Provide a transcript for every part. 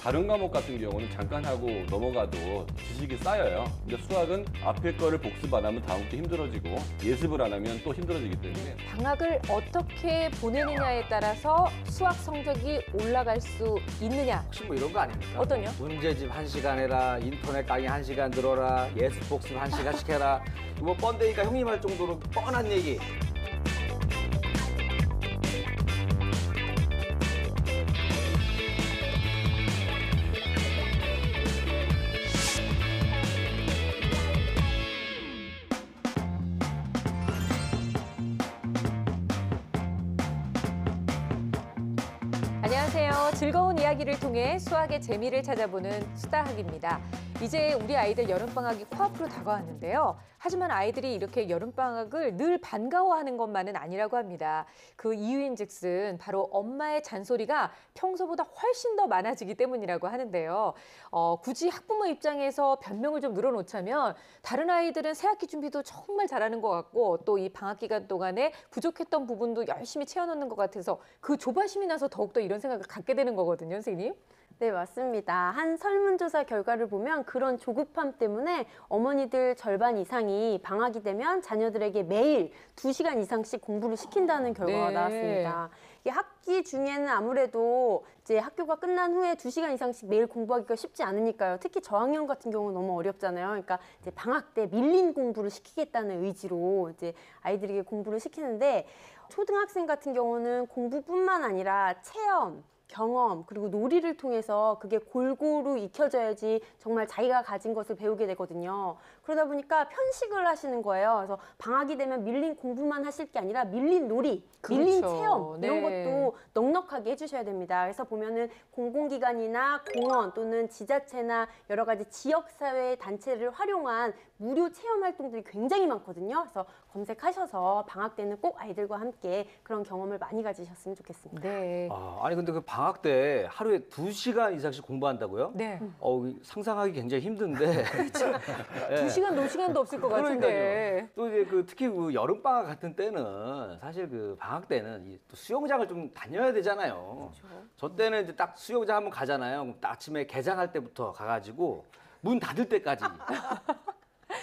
다른 과목 같은 경우는 잠깐 하고 넘어가도 지식이 쌓여요. 근데 수학은 앞에 거를 복습 안 하면 다음 게 힘들어지고 예습을 안 하면 또 힘들어지기 때문에 방학을 어떻게 보내느냐에 따라서 수학 성적이 올라갈 수 있느냐. 혹시 뭐 이런 거 아닙니까? 어떤요? 문제집 1시간 해라, 인터넷 강의 1시간 들어라, 예습 복습 1시간씩 해라. 뭐 뻔데니까 형님 할 정도로 뻔한 얘기. 안녕하세요. 즐거운 이야기를 통해 수학의 재미를 찾아보는 수다학입니다. 이제 우리 아이들 여름방학이 코앞으로 다가왔는데요. 하지만 아이들이 이렇게 여름방학을 늘 반가워하는 것만은 아니라고 합니다. 그 이유인즉슨 바로 엄마의 잔소리가 평소보다 훨씬 더 많아지기 때문이라고 하는데요. 굳이 학부모 입장에서 변명을 좀 늘어놓자면 다른 아이들은 새학기 준비도 정말 잘하는 것 같고 또 이 방학 기간 동안에 부족했던 부분도 열심히 채워넣는 것 같아서 그 조바심이 나서 더욱더 이런 생각을 갖게 되는 거거든요, 선생님. 네, 맞습니다. 한 설문조사 결과를 보면 그런 조급함 때문에 어머니들 절반 이상이 방학이 되면 자녀들에게 매일 2시간 이상씩 공부를 시킨다는 결과가 네. 나왔습니다. 이 학기 중에는 아무래도 이제 학교가 끝난 후에 2시간 이상씩 매일 공부하기가 쉽지 않으니까요. 특히 저학년 같은 경우는 너무 어렵잖아요. 그러니까 이제 방학 때 밀린 공부를 시키겠다는 의지로 이제 아이들에게 공부를 시키는데 초등학생 같은 경우는 공부뿐만 아니라 체험, 경험 그리고 놀이를 통해서 그게 골고루 익혀져야지 정말 자기가 가진 것을 배우게 되거든요. 그러다 보니까 편식을 하시는 거예요. 그래서 방학이 되면 밀린 공부만 하실 게 아니라 밀린 놀이, 밀린 그렇죠. 체험 이런 네. 것도 넉넉하게 해주셔야 됩니다. 그래서 보면은 공공기관이나 공원 또는 지자체나 여러 가지 지역사회 단체를 활용한 무료 체험 활동들이 굉장히 많거든요. 그래서 검색하셔서 방학 때는 꼭 아이들과 함께 그런 경험을 많이 가지셨으면 좋겠습니다. 네. 아니 근데 그 방학 때 하루에 2시간 이상씩 공부한다고요? 네. 상상하기 굉장히 힘든데. 그렇죠. 2시간 놀 시간도 없을 것 같은데. 또 이제 특히 그 여름 방학 같은 때는 사실 그 방학 때는 또 수영장을 좀 다녀야 되잖아요. 저 때는 이제 딱 수영장 한번 가잖아요. 그럼 딱 아침에 개장할 때부터 가가지고 문 닫을 때까지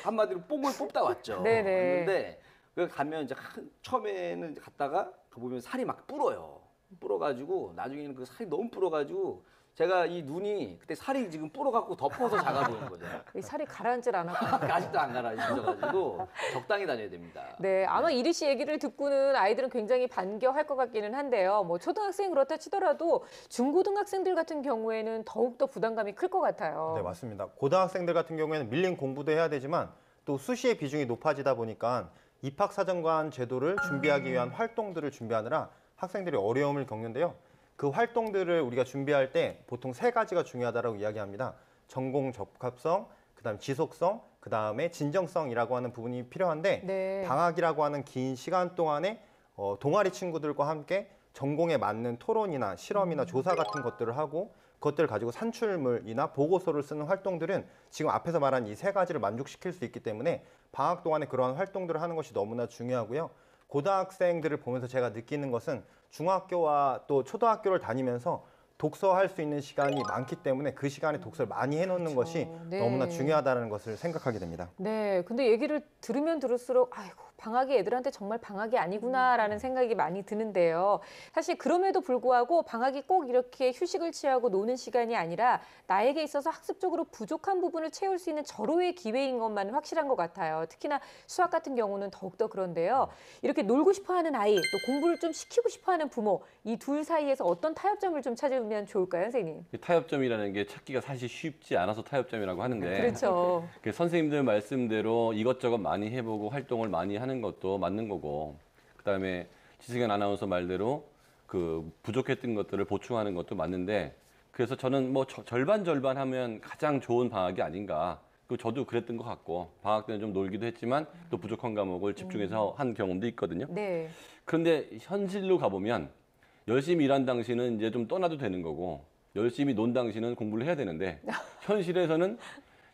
한마디로 뽕을 뽑다 왔죠. 네네. 근데 그 가면 이제 처음에는 갔다가 보면 살이 막 불어요. 불어가지고 나중에는 그 살이 너무 불어가지고 제가 이 눈이 그때 살이 지금 불어갖고 덮어서 작아 보이는 거죠. 이 살이 가라앉질 않았고. 아직도 안 가라앉아가지고 적당히 다녀야 됩니다. 네, 아마 이리 씨 얘기를 듣고는 아이들은 굉장히 반겨할 것 같기는 한데요. 뭐 초등학생 그렇다 치더라도 중고등학생들 같은 경우에는 더욱더 부담감이 클 것 같아요. 네, 맞습니다. 고등학생들 같은 경우에는 밀린 공부도 해야 되지만 또 수시의 비중이 높아지다 보니까 입학사정관 제도를 준비하기 위한 활동들을 준비하느라 학생들이 어려움을 겪는데요. 그 활동들을 우리가 준비할 때 보통 3가지가 중요하다고 이야기합니다. 전공 적합성, 그다음 지속성, 그다음에 진정성이라고 하는 부분이 필요한데 네. 방학이라고 하는 긴 시간 동안에 동아리 친구들과 함께 전공에 맞는 토론이나 실험이나 조사 같은 것들을 하고 그것들을 가지고 산출물이나 보고서를 쓰는 활동들은 지금 앞에서 말한 이 3가지를 만족시킬 수 있기 때문에 방학 동안에 그러한 활동들을 하는 것이 너무나 중요하고요. 고등학생들을 보면서 제가 느끼는 것은 중학교와 또 초등학교를 다니면서 독서할 수 있는 시간이 많기 때문에 그 시간에 독서를 많이 해놓는 그렇죠. 것이 네. 너무나 중요하다는 것을 생각하게 됩니다. 네, 근데 얘기를 들으면 들을수록 아이고 방학이 애들한테 정말 방학이 아니구나라는 생각이 많이 드는데요. 사실 그럼에도 불구하고 방학이 꼭 이렇게 휴식을 취하고 노는 시간이 아니라 나에게 있어서 학습적으로 부족한 부분을 채울 수 있는 절호의 기회인 것만은 확실한 것 같아요. 특히나 수학 같은 경우는 더욱더 그런데요. 이렇게 놀고 싶어하는 아이, 또 공부를 좀 시키고 싶어하는 부모, 이 둘 사이에서 어떤 타협점을 좀 찾으면 좋을까요, 선생님? 타협점이라는 게 찾기가 사실 쉽지 않아서 타협점이라고 하는데 그렇죠. 그 선생님들 말씀대로 이것저것 많이 해보고 활동을 많이 하는 것도 맞는 거고 그다음에 지승현 아나운서 말대로 그 부족했던 것들을 보충하는 것도 맞는데 그래서 저는 뭐 절반 하면 가장 좋은 방학이 아닌가. 그 저도 그랬던 것 같고 방학 때는 좀 놀기도 했지만 또 부족한 과목을 집중해서 한 경험도 있거든요. 네. 그런데 현실로 가보면 열심히 일한 당시는 이제 좀 떠나도 되는 거고 열심히 논 당시는 공부를 해야 되는데 현실에서는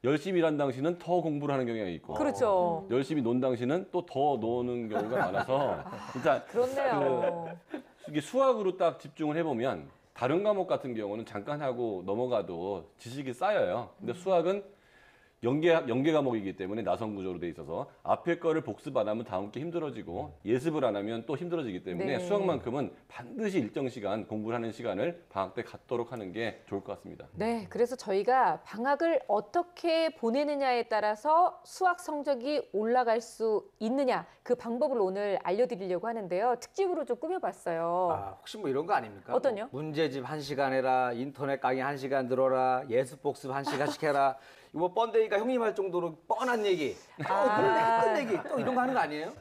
열심히 일한 당시는 더 공부를 하는 경향이 있고 그렇죠. 열심히 논 당시는 또 더 노는 경우가 많아서 진짜 그렇네요. 이게 수학으로 딱 집중을 해보면 다른 과목 같은 경우는 잠깐 하고 넘어가도 지식이 쌓여요. 근데 수학은 연계 과목이기 때문에 나선 구조로 돼 있어서 앞에 거를 복습 안 하면 다음 게 힘들어지고 예습을 안 하면 또 힘들어지기 때문에 네. 수학만큼은 반드시 일정 시간 공부를 하는 시간을 방학 때 갖도록 하는 게 좋을 것 같습니다. 네, 그래서 저희가 방학을 어떻게 보내느냐에 따라서 수학 성적이 올라갈 수 있느냐 그 방법을 오늘 알려드리려고 하는데요. 특집으로 좀 꾸며봤어요. 아, 혹시 뭐 이런 거 아닙니까? 어떤요? 뭐 문제집 1시간 해라, 인터넷 강의 1시간 들어라, 예습 복습 1시간씩 해라. 이거 뭐 번데기가 형님 할 정도로 뻔한 얘기. 그런 했던 얘기. 또 이런 거 하는 거 아니에요?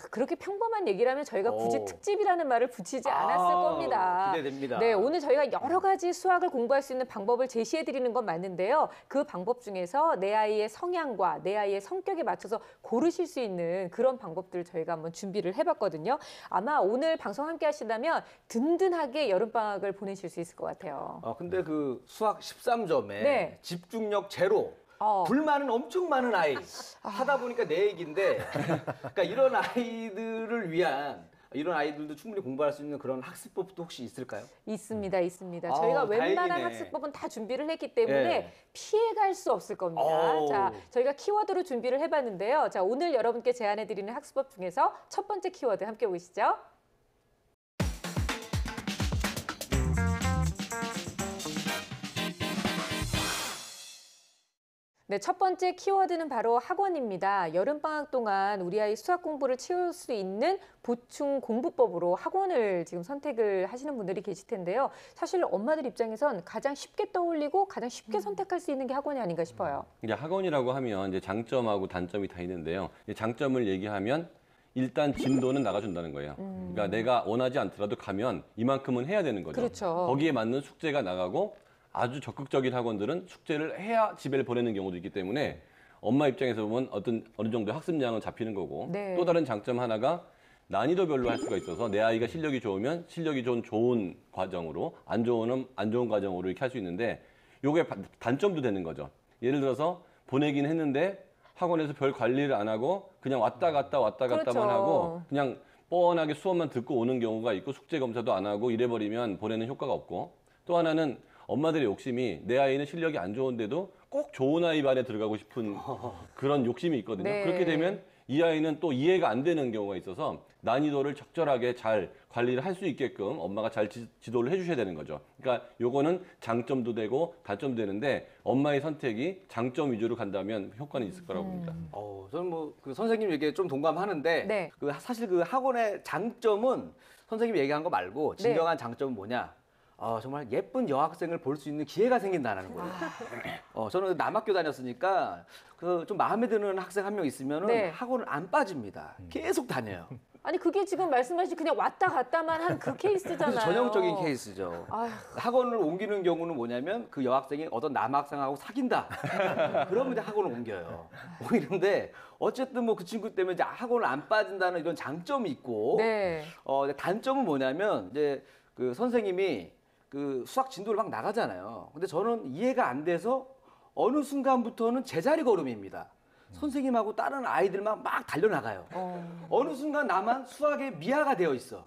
그렇게 평범한 얘기라면 저희가 굳이 오. 특집이라는 말을 붙이지 않았을 겁니다. 기대됩니다. 네, 오늘 저희가 여러 가지 수학을 공부할 수 있는 방법을 제시해 드리는 건 맞는데요. 그 방법 중에서 내 아이의 성향과 내 아이의 성격에 맞춰서 고르실 수 있는 그런 방법들을 저희가 한번 준비를 해봤거든요. 아마 오늘 방송 함께 하신다면 든든하게 여름방학을 보내실 수 있을 것 같아요. 근데 그 수학 13점에 네. 집중력 제로. 어. 불만은 엄청 많은 아이. 하다 보니까 내 얘기인데, 그러니까 이런 아이들을 위한 이런 아이들도 충분히 공부할 수 있는 그런 학습법도 혹시 있을까요? 있습니다, 있습니다. 아우, 저희가 웬만한 다행이네. 학습법은 다 준비를 했기 때문에 예. 피해갈 수 없을 겁니다. 어우. 자, 저희가 키워드로 준비를 해봤는데요. 자, 오늘 여러분께 제안해드리는 학습법 중에서 첫 번째 키워드 함께 보시죠. 네, 첫 번째 키워드는 바로 학원입니다. 여름방학 동안 우리 아이 수학 공부를 채울 수 있는 보충 공부법으로 학원을 지금 선택을 하시는 분들이 계실 텐데요. 사실 엄마들 입장에선 가장 쉽게 떠올리고 가장 쉽게 선택할 수 있는 게 학원이 아닌가 싶어요. 이제 학원이라고 하면 이제 장점하고 단점이 다 있는데요. 이제 장점을 얘기하면 일단 진도는 나가준다는 거예요. 그러니까 내가 원하지 않더라도 가면 이만큼은 해야 되는 거죠. 그렇죠. 거기에 맞는 숙제가 나가고 아주 적극적인 학원들은 숙제를 해야 집에 보내는 경우도 있기 때문에 엄마 입장에서 보면 어느 정도 학습량은 잡히는 거고 네. 또 다른 장점 하나가 난이도별로 할 수가 있어서 내 아이가 실력이 좋으면 실력이 좋은 과정으로 안 좋은 과정으로 이렇게 할 수 있는데 요게 단점도 되는 거죠. 예를 들어서 보내긴 했는데 학원에서 별 관리를 안 하고 그냥 왔다 갔다만 그렇죠. 하고 그냥 뻔하게 수업만 듣고 오는 경우가 있고 숙제 검사도 안 하고 이래버리면 보내는 효과가 없고 또 하나는 엄마들의 욕심이 내 아이는 실력이 안 좋은데도 꼭 좋은 아이 반에 들어가고 싶은 그런 욕심이 있거든요. 네. 그렇게 되면 이 아이는 또 이해가 안 되는 경우가 있어서 난이도를 적절하게 잘 관리를 할 수 있게끔 엄마가 잘 지도를 해주셔야 되는 거죠. 그러니까 요거는 장점도 되고 단점도 되는데 엄마의 선택이 장점 위주로 간다면 효과는 있을 거라고 봅니다. 저는 뭐 그 선생님 얘기에 좀 동감하는데, 네. 그 사실 그 학원의 장점은 선생님이 얘기한 거 말고 진정한 장점은 뭐냐? 정말 예쁜 여학생을 볼 수 있는 기회가 생긴다는 거예요. 저는 남학교 다녔으니까 그 좀 마음에 드는 학생 한 명 있으면은 네. 학원을 안 빠집니다. 계속 다녀요. 아니 그게 지금 말씀하신 그냥 왔다 갔다만 한 그 케이스잖아요. 그래서 전형적인 케이스죠. 아휴. 학원을 옮기는 경우는 뭐냐면 그 여학생이 어떤 남학생하고 사귄다. 그러면 이제 학원을 옮겨요. 옮기는데 어쨌든 뭐 그 친구 때문에 이제 학원을 안 빠진다는 이런 장점이 있고, 네. 단점은 뭐냐면 이제 그 선생님이 그 수학 진도를 막 나가잖아요. 근데 저는 이해가 안 돼서 어느 순간부터는 제자리 걸음입니다. 선생님하고 다른 아이들만 막 달려나가요. 어느 순간 나만 수학에 미아가 되어 있어.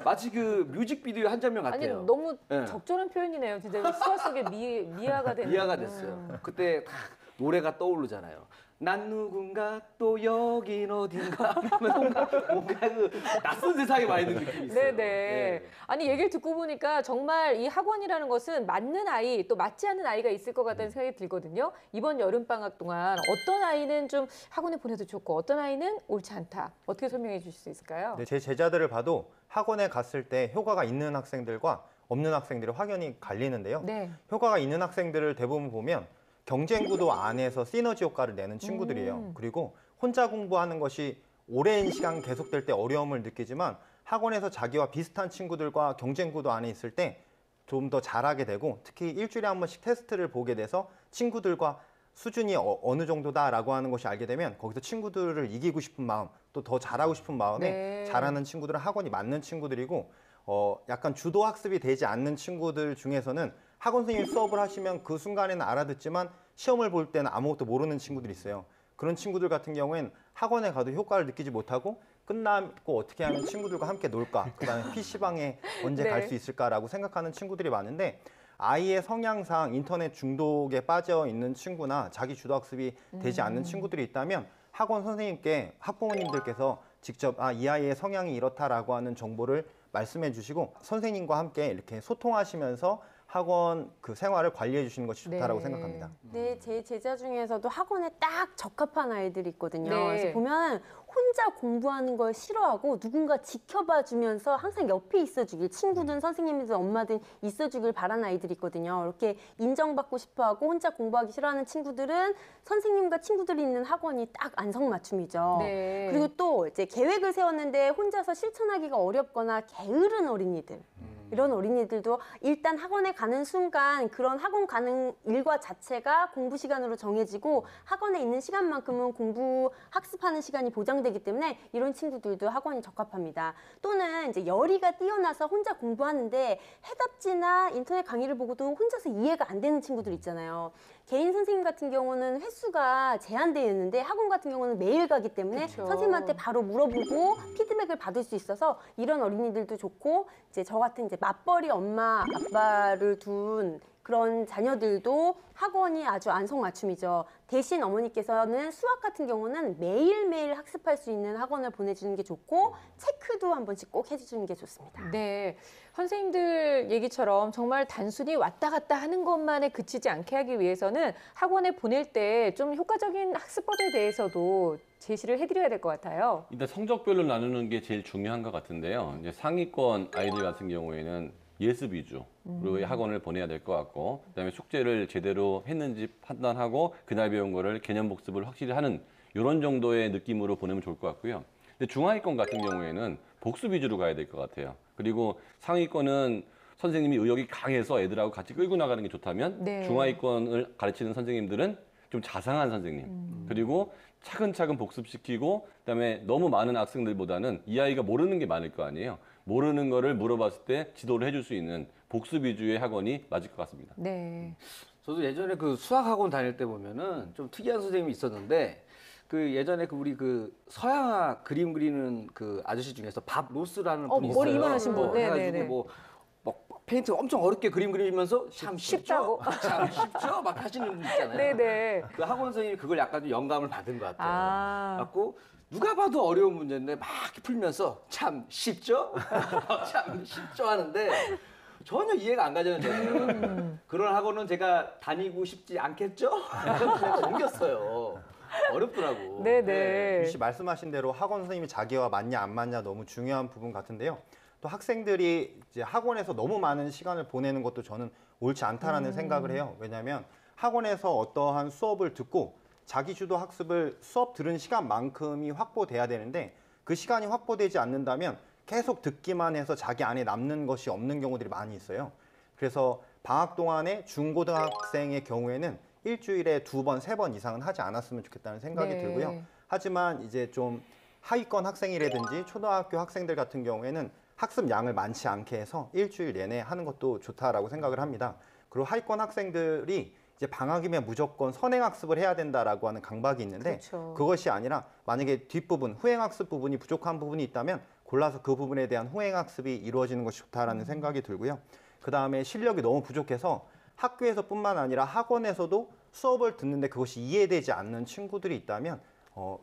마치 그 뮤직비디오 한 장면 아니 같아요. 너무 네. 적절한 표현이네요. 진짜 수학 속에 미아가 되는. 미아가 됐어요. 그때 딱 노래가 떠오르잖아요. 난 누군가 또 여긴 어딘가 하면 뭔가 그 낯선 세상에 와 있는 느낌이 있어요. 네네. 네. 아니 얘기를 듣고 보니까 정말 이 학원이라는 것은 맞는 아이 또 맞지 않는 아이가 있을 것 같다는 생각이 들거든요. 이번 여름 방학 동안 어떤 아이는 좀 학원에 보내도 좋고 어떤 아이는 옳지 않다. 어떻게 설명해 주실 수 있을까요? 네, 제 제자들을 봐도 학원에 갔을 때 효과가 있는 학생들과 없는 학생들이 확연히 갈리는데요. 네. 효과가 있는 학생들을 대부분 보면 경쟁 구도 안에서 시너지 효과를 내는 친구들이에요. 그리고 혼자 공부하는 것이 오랜 시간 계속될 때 어려움을 느끼지만 학원에서 자기와 비슷한 친구들과 경쟁 구도 안에 있을 때 좀 더 잘하게 되고 특히 일주일에 한 번씩 테스트를 보게 돼서 친구들과 수준이 어느 정도다라고 하는 것이 알게 되면 거기서 친구들을 이기고 싶은 마음 또 더 잘하고 싶은 마음에 네. 잘하는 친구들은 학원이 맞는 친구들이고 약간 주도 학습이 되지 않는 친구들 중에서는 학원 선생님 수업을 하시면 그 순간에는 알아듣지만 시험을 볼 때는 아무것도 모르는 친구들이 있어요. 그런 친구들 같은 경우엔 학원에 가도 효과를 느끼지 못하고 끝나고 어떻게 하면 친구들과 함께 놀까? 그다음에 PC방에 언제 네. 갈 수 있을까라고 생각하는 친구들이 많은데 아이의 성향상 인터넷 중독에 빠져 있는 친구나 자기 주도 학습이 되지 않는 친구들이 있다면 학원 선생님께 학부모님들께서 직접 이 아이의 성향이 이렇다라고 하는 정보를 말씀해 주시고 선생님과 함께 이렇게 소통하시면서 학원 그 생활을 관리해 주시는 것이 좋다라고 네. 생각합니다. 네, 제 제자 중에서도 학원에 딱 적합한 아이들이 있거든요. 네. 그래서 보면 혼자 공부하는 걸 싫어하고 누군가 지켜봐 주면서 항상 옆에 있어주길, 친구든 선생님이든 엄마든 있어주길 바라는 아이들이 있거든요. 이렇게 인정받고 싶어하고 혼자 공부하기 싫어하는 친구들은 선생님과 친구들이 있는 학원이 딱 안성맞춤이죠. 네. 그리고 또 이제 계획을 세웠는데 혼자서 실천하기가 어렵거나 게으른 어린이들. 이런 어린이들도 일단 학원에 가는 순간 그런 학원 가는 일과 자체가 공부 시간으로 정해지고 학원에 있는 시간만큼은 공부 학습하는 시간이 보장되기 때문에 이런 친구들도 학원이 적합합니다. 또는 이제 열의가 뛰어나서 혼자 공부하는데 해답지나 인터넷 강의를 보고도 혼자서 이해가 안 되는 친구들 있잖아요. 개인 선생님 같은 경우는 횟수가 제한되어 있는데 학원 같은 경우는 매일 가기 때문에 그쵸. 선생님한테 바로 물어보고 피드백을 받을 수 있어서 이런 어린이들도 좋고 이제 저 같은 이제 맞벌이 엄마 아빠를 둔 그런 자녀들도 학원이 아주 안성맞춤이죠. 대신 어머니께서는 수학 같은 경우는 매일매일 학습할 수 있는 학원을 보내주는 게 좋고 체크도 한 번씩 꼭 해주는 게 좋습니다. 네. 선생님들 얘기처럼 정말 단순히 왔다 갔다 하는 것만에 그치지 않게 하기 위해서는 학원에 보낼 때 좀 효과적인 학습법에 대해서도 제시를 해드려야 될 것 같아요. 일단 성적별로 나누는 게 제일 중요한 것 같은데요. 이제 상위권 아이들 같은 경우에는 예습 위주로 학원을 보내야 될 것 같고, 그다음에 숙제를 제대로 했는지 판단하고 그날 배운 거를 개념 복습을 확실히 하는 이런 정도의 느낌으로 보내면 좋을 것 같고요. 근데 중하위권 같은 경우에는 복습 위주로 가야 될 것 같아요. 그리고 상위권은 선생님이 의욕이 강해서 애들하고 같이 끌고 나가는 게 좋다면 네. 중하위권을 가르치는 선생님들은 좀 자상한 선생님, 그리고 차근차근 복습시키고 그다음에 너무 많은 학생들보다는 이 아이가 모르는 게 많을 거 아니에요. 모르는 거를 물어봤을 때 지도를 해줄 수 있는 복습 위주의 학원이 맞을 것 같습니다. 네. 저도 예전에 그 수학 학원 다닐 때 보면은 좀 특이한 선생님이 있었는데 그 예전에 그 우리 그 서양화 그림 그리는 그 아저씨 중에서 밥 로스라는 분이 있어요. 머리 이만하신 분. 네, 해가지고 네, 네. 뭐 페인트 엄청 어렵게 그림 그리면서 참 쉽다고. 쉽죠? 참 쉽죠? 막 하시는 분 있잖아요. 네네. 그 학원 선생님이 그걸 약간 좀 영감을 받은 것 같아요. 아. 갖고 누가 봐도 어려운 문제인데 막 이렇게 풀면서 참 쉽죠? 참 쉽죠? 하는데 전혀 이해가 안 가잖아요. 저는. 그런 학원은 제가 다니고 싶지 않겠죠? 그냥 넘겼어요. 어렵더라고. 네네. 유씨 말씀하신 대로 학원 선생님이 자기와 맞냐 안 맞냐 너무 중요한 부분 같은데요. 또 학생들이 이제 학원에서 너무 많은 시간을 보내는 것도 저는 옳지 않다라는 생각을 해요. 왜냐하면 학원에서 어떠한 수업을 듣고 자기 주도 학습을 수업 들은 시간만큼이 확보돼야 되는데 그 시간이 확보되지 않는다면 계속 듣기만 해서 자기 안에 남는 것이 없는 경우들이 많이 있어요. 그래서 방학 동안에 중고등학생의 경우에는 일주일에 2번, 3번 이상은 하지 않았으면 좋겠다는 생각이 네. 들고요. 하지만 이제 좀 하위권 학생이라든지 초등학교 학생들 같은 경우에는 학습 양을 많지 않게 해서 일주일 내내 하는 것도 좋다라고 생각을 합니다. 그리고 하위권 학생들이 이제 방학이면 무조건 선행학습을 해야 된다라고 하는 강박이 있는데 그렇죠. 그것이 아니라 만약에 뒷부분, 후행학습 부분이 부족한 부분이 있다면 골라서 그 부분에 대한 후행학습이 이루어지는 것이 좋다라는 생각이 들고요. 그다음에 실력이 너무 부족해서 학교에서뿐만 아니라 학원에서도 수업을 듣는데 그것이 이해되지 않는 친구들이 있다면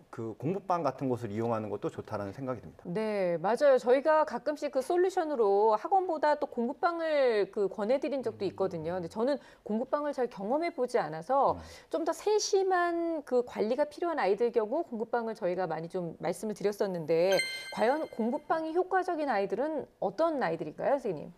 그 공부방 같은 곳을 이용하는 것도 좋다라는 생각이 듭니다. 네, 맞아요. 저희가 가끔씩 그 솔루션으로 학원보다 또 공부방을 그 권해드린 적도 있거든요. 근데 저는 공부방을 잘 경험해 보지 않아서 좀 더 세심한 그 관리가 필요한 아이들 경우 공부방을 저희가 많이 좀 말씀을 드렸었는데 과연 공부방이 효과적인 아이들은 어떤 아이들일까요, 선생님?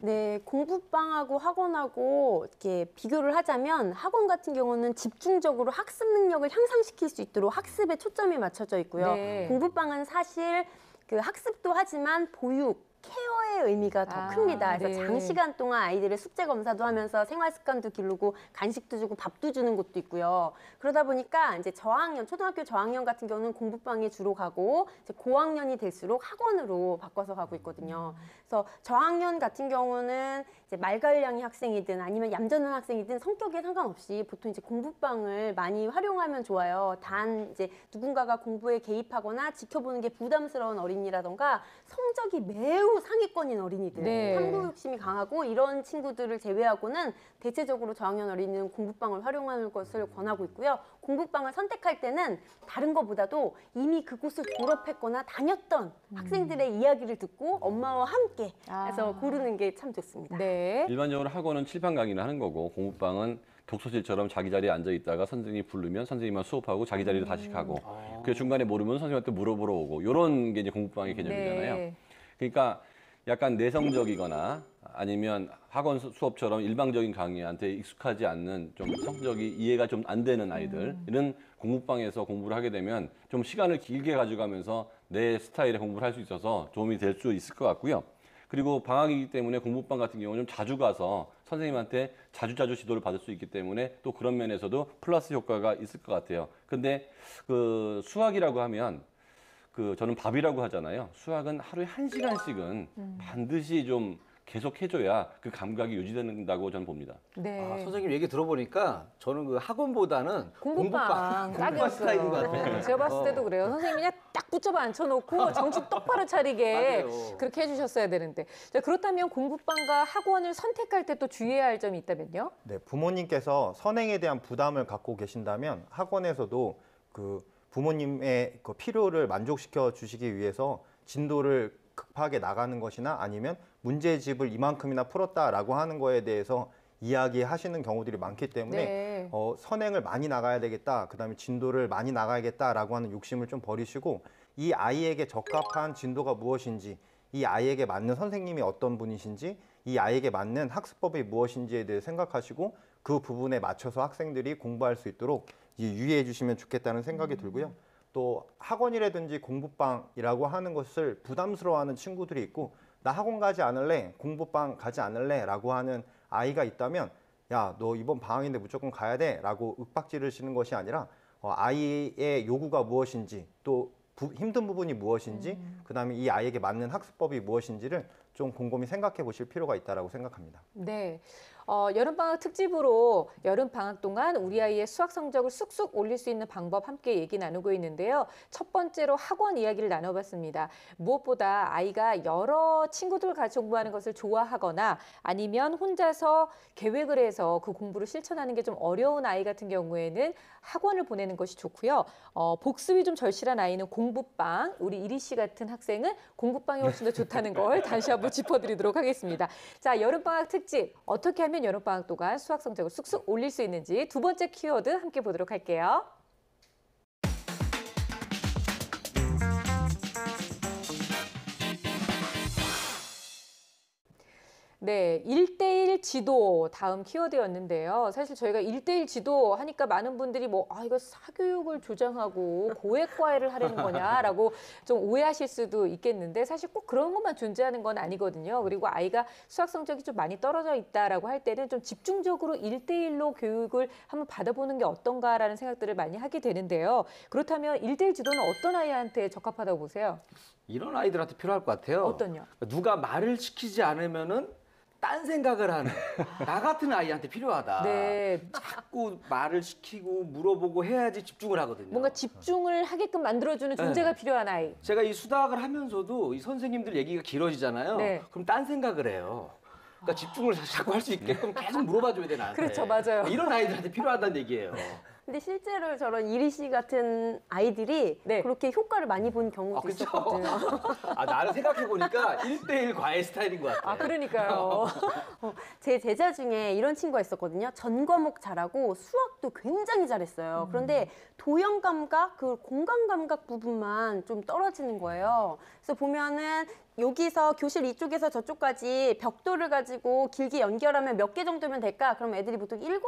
네, 공부방하고 학원하고 이렇게 비교를 하자면 학원 같은 경우는 집중적으로 학습 능력을 향상시킬 수 있도록 학습에 초점이 맞춰져 있고요. 네. 공부방은 사실 그 학습도 하지만 보육, 케어의 의미가 더 아, 큽니다. 그래서 네. 장시간 동안 아이들의 숙제 검사도 하면서 생활 습관도 기르고 간식도 주고 밥도 주는 곳도 있고요. 그러다 보니까 이제 저학년, 초등학교 저학년 같은 경우는 공부방에 주로 가고 이제 고학년이 될수록 학원으로 바꿔서 가고 있거든요. 그래서 저학년 같은 경우는 이제 말갈량이 학생이든 아니면 얌전한 학생이든 성격에 상관없이 보통 이제 공부방을 많이 활용하면 좋아요. 단 이제 누군가가 공부에 개입하거나 지켜보는 게 부담스러운 어린이라던가 성적이 매우 상위권인 어린이들, 네. 탐구 욕심이 강하고 이런 친구들을 제외하고는 대체적으로 저학년 어린이는 공부방을 활용하는 것을 권하고 있고요. 공부방을 선택할 때는 다른 것보다도 이미 그곳을 졸업했거나 다녔던 학생들의 이야기를 듣고 엄마와 함께 해서 고르는 게 참 좋습니다. 네. 일반적으로 학원은 칠판 강의를 하는 거고 공부방은 독서실처럼 자기 자리에 앉아 있다가 선생님이 부르면 선생님만 수업하고 자기 자리로 다시 가고 그 중간에 모르면 선생님한테 물어보러 오고 이런 게 이제 공부방의 개념이잖아요. 네. 그러니까 약간 내성적이거나 아니면 학원 수업처럼 일방적인 강의한테 익숙하지 않는 좀 성적이 이해가 좀 안 되는 아이들 이런 공부방에서 공부를 하게 되면 좀 시간을 길게 가져가면서 내 스타일의 공부를 할 수 있어서 도움이 될 수 있을 것 같고요. 그리고 방학이기 때문에 공부방 같은 경우는 좀 자주 가서 선생님한테 자주자주 지도를 받을 수 있기 때문에 또 그런 면에서도 플러스 효과가 있을 것 같아요. 근데 그 수학이라고 하면 저는 밥이라고 하잖아요. 수학은 하루에 1시간씩은 반드시 좀 계속 해줘야 그 감각이 유지된다고 저는 봅니다. 네. 아, 선생님 얘기 들어보니까 저는 그 학원보다는 공부방 공부방 스타일인 것 딱이었어요. 같아요. 제가 봤을 때도 그래요. 선생님이 그냥 딱 붙잡아 앉혀놓고 정신 똑바로 차리게 맞아요. 그렇게 해주셨어야 되는데. 자, 그렇다면 공부방과 학원을 선택할 때 또 주의해야 할 점이 있다면요? 네, 부모님께서 선행에 대한 부담을 갖고 계신다면 학원에서도 그 부모님의 그 필요를 만족시켜 주시기 위해서 진도를 급하게 나가는 것이나 아니면 문제집을 이만큼이나 풀었다라고 하는 거에 대해서 이야기하시는 경우들이 많기 때문에 네. 선행을 많이 나가야 되겠다, 그다음에 진도를 많이 나가야겠다라고 하는 욕심을 좀 버리시고 이 아이에게 적합한 진도가 무엇인지, 이 아이에게 맞는 선생님이 어떤 분이신지, 이 아이에게 맞는 학습법이 무엇인지에 대해 생각하시고 그 부분에 맞춰서 학생들이 공부할 수 있도록 유의해 주시면 좋겠다는 생각이 들고요. 또 학원이라든지 공부방이라고 하는 것을 부담스러워하는 친구들이 있고 나 학원 가지 않을래, 공부방 가지 않을래 라고 하는 아이가 있다면 야, 너 이번 방학인데 무조건 가야 돼 라고 윽박지르시는 것이 아니라 아이의 요구가 무엇인지 또 힘든 부분이 무엇인지 그다음에 이 아이에게 맞는 학습법이 무엇인지를 좀 곰곰이 생각해 보실 필요가 있다고 생각합니다. 네. 여름방학 특집으로 여름방학 동안 우리 아이의 수학 성적을 쑥쑥 올릴 수 있는 방법 함께 얘기 나누고 있는데요. 첫 번째로 학원 이야기를 나눠봤습니다. 무엇보다 아이가 여러 친구들 같이 공부하는 것을 좋아하거나 아니면 혼자서 계획을 해서 그 공부를 실천하는 게 좀 어려운 아이 같은 경우에는 학원을 보내는 것이 좋고요. 복습이 좀 절실한 아이는 공부방, 우리 이리 씨 같은 학생은 공부방이 훨씬 더 좋다는 걸 다시 한번 짚어드리도록 하겠습니다. 자, 여름방학 특집 어떻게 하면 여름방학 동안 수학 성적을 쑥쑥 올릴 수 있는지 두 번째 키워드 함께 보도록 할게요. 네, 1대1 지도 다음 키워드였는데요. 사실 저희가 1대1 지도 하니까 많은 분들이 이거 사교육을 조장하고 고액과외를 하려는 거냐라고 좀 오해하실 수도 있겠는데 사실 꼭 그런 것만 존재하는 건 아니거든요. 그리고 아이가 수학 성적이 좀 많이 떨어져 있다라고 할 때는 좀 집중적으로 1대1로 교육을 한번 받아보는 게 어떤가라는 생각들을 많이 하게 되는데요. 그렇다면 1대1 지도는 어떤 아이한테 적합하다고 보세요? 이런 아이들한테 필요할 것 같아요. 어떤요? 누가 말을 시키지 않으면은 딴 생각을 하는 나 같은 아이한테 필요하다. 네. 자꾸 말을 시키고 물어보고 해야지 집중을 하거든요. 뭔가 집중을 하게끔 만들어주는 존재가 필요한 아이. 제가 이 수학을 하면서도 이 선생님들 얘기가 길어지잖아요. 네. 그럼 딴 생각을 해요. 그러니까 집중을 자꾸 할 수 있게끔 계속 물어봐줘야 돼 나한테. 그렇죠, 맞아요. 이런 아이들한테 필요하다는 얘기예요. 근데 실제로 저런 이리 씨 같은 아이들이 네. 그렇게 효과를 많이 본 경우도 그쵸? 있었거든요. 나를 생각해보니까 1대1 과외 스타일인 것 같아요. 그러니까요. 제 제자 중에 이런 친구가 있었거든요. 전 과목 잘하고 수학도 굉장히 잘했어요. 그런데 도형 감각, 그 공간 감각 부분만 좀 떨어지는 거예요. 그래서 보면은 여기서 교실 이쪽에서 저쪽까지 벽돌을 가지고 길게 연결하면 몇 개 정도면 될까? 그럼 애들이 보통 7개요,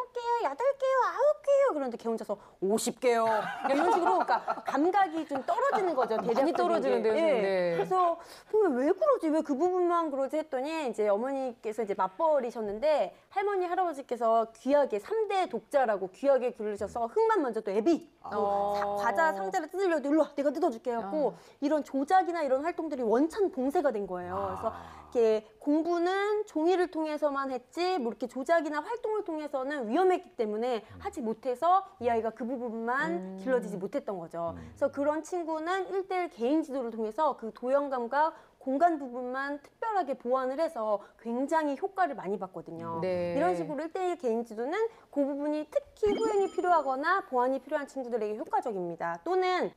8개요, 9개요. 그런데 걔 혼자서 50개요. 이런 식으로 그러니까 감각이 좀 떨어지는 거죠. 많이 떨어지는데요, 예. 네. 그래서 왜 그러지? 왜 그 부분만 그러지? 했더니 이제 어머니께서 이제 맞벌이셨는데 할머니, 할아버지께서 귀하게 3대 독자라고 귀하게 기르셔서 흙만 먼저 또 애비 과자 상자를 뜯으려도 일로 와, 내가 뜯어줄게 해갖고 이런 조작이나 이런 활동들이 원천 봉쇄가 된 거예요. 그래서 이렇게 공부는 종이를 통해서만 했지 뭐 이렇게 조작이나 활동을 통해서는 위험했기 때문에 하지 못해서 이 아이가 그 부분만 길러지지 못했던 거죠. 그래서 그런 친구는 1대1 개인 지도를 통해서 그 도형감과 공간 부분만 특별하게 보완을 해서 굉장히 효과를 많이 봤거든요. 네. 이런 식으로 1대1 개인 지도는 그 부분이 특히 후행이 필요하거나 보완이 필요한 친구들에게 효과적입니다. 또는